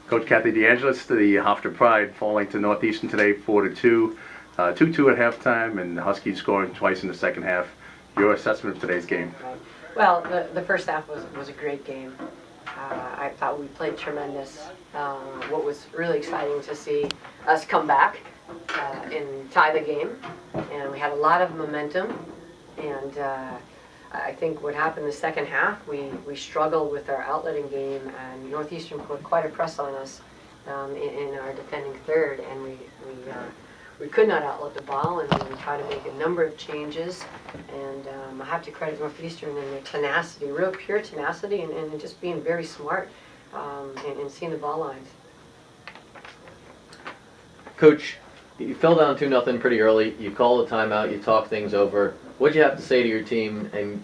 Coach Kathy, the Angelis, the Hofstra Pride, falling to Northeastern today 4-2, 2-2 at halftime, and the Huskies scoring twice in the second half. Your assessment of today's game? Right. Well, the first half was a great game. I thought we played tremendous. What was really exciting to see us come back and tie the game, and we had a lot of momentum. And I think what happened in the second half, we struggled with our outletting game, and Northeastern put quite a press on us in our defending third, and we could not outlet the ball, and we tried to make a number of changes. And I have to credit Northeastern and their tenacity, real pure tenacity, and just being very smart and seeing the ball lines. Coach, you fell down 2-0 pretty early. You called a timeout. You talked things over. What did you have to say to your team? And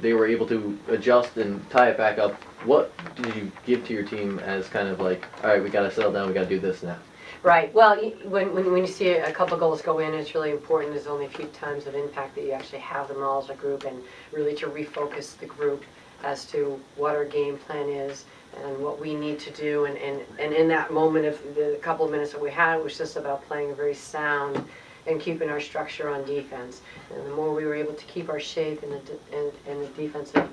they were able to adjust and tie it back up. What did you give to your team as kind of like, all right, we got to settle down. We got to do this now? Right. Well, when you see a couple of goals go in, it's really important. There's only a few times of impact that you actually have them all as a group, and really to refocus the group as to what our game plan is and what we need to do. And in that moment of the couple of minutes that we had, it was just about playing a very sound and keeping our structure on defense. And the more we were able to keep our shape in the defensive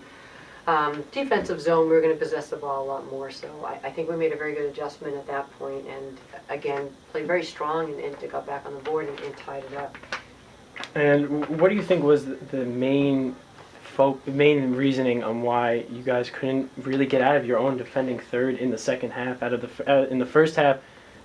zone, we were going to possess the ball a lot more. So I think we made a very good adjustment at that point, and again played very strong and got back on the board and tied it up. And what do you think was the main reasoning on why you guys couldn't really get out of your own defending third in the second half? In the first half,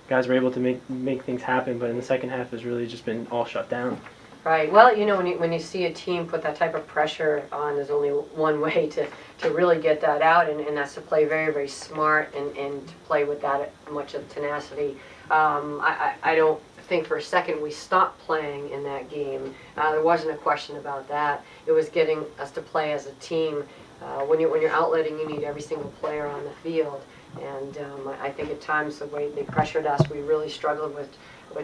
guys were able to make things happen, but in the second half, it's really just been all shut down. Right. Well, you know, when you see a team put that type of pressure on, there's only one way to really get that out, and that's to play very, very smart and to play with that much of tenacity. I don't think for a second we stopped playing in that game. There wasn't a question about that. It was getting us to play as a team. When you're outletting, you need every single player on the field. And I think at times the way they pressured us, we really struggled with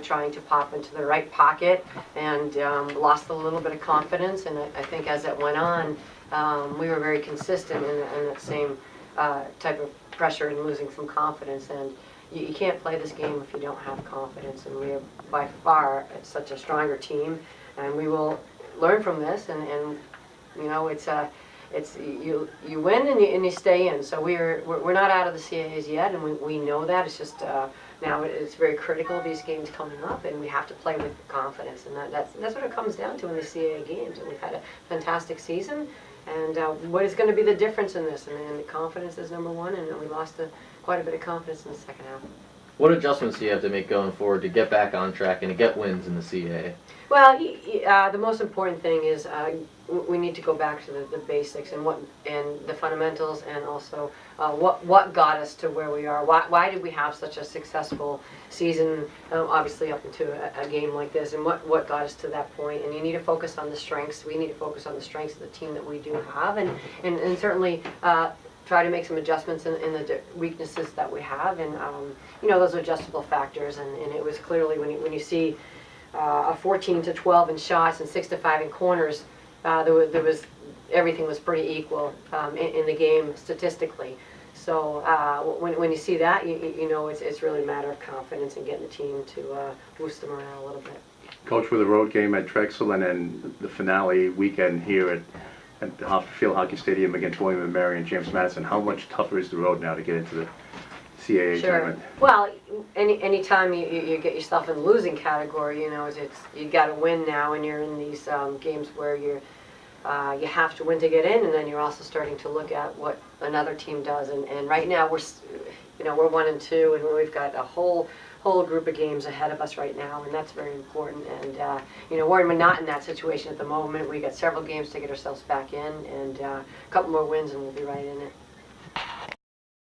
trying to pop into the right pocket, and lost a little bit of confidence. And I think as it went on, we were very consistent in that same type of pressure and losing some confidence. And you can't play this game if you don't have confidence. And we are by far such a stronger team, and we will learn from this. And you know, it's you win and you stay in. So we're not out of the CAAs yet, and we know that. It's just now it's very critical, these games coming up, and we have to play with confidence, and that's what it comes down to in the CAA games. And we've had a fantastic season, and what is going to be the difference in this? And confidence is number one, and we lost quite a bit of confidence in the second half. What adjustments do you have to make going forward to get back on track and to get wins in the CAA? Well, the most important thing is we need to go back to the basics and the fundamentals, and also what got us to where we are. Why did we have such a successful season? Obviously, up into a game like this, and what got us to that point. And you need to focus on the strengths. We need to focus on the strengths of the team that we do have, and certainly try to make some adjustments in the weaknesses that we have. And you know, those are adjustable factors. And it was clearly when you see a 14-12 in shots and 6-5 in corners, there was everything was pretty equal in the game statistically. So when you see that, you know it's really a matter of confidence and getting the team to boost them around a little bit. Coach, with a road game at Drexel and then the finale weekend here at the Field Hockey Stadium against William & Mary and James Madison, how much tougher is the road now to get into the CAA tournament? Well, any time you get yourself in the losing category, you know, you got to win now, and you're in these games where you have to win to get in, and then you're also starting to look at what another team does. And right now we're 1-2, and we've got a whole group of games ahead of us right now, and that's very important. And you know, we're not in that situation at the moment. We got several games to get ourselves back in, and a couple more wins, and we'll be right in it.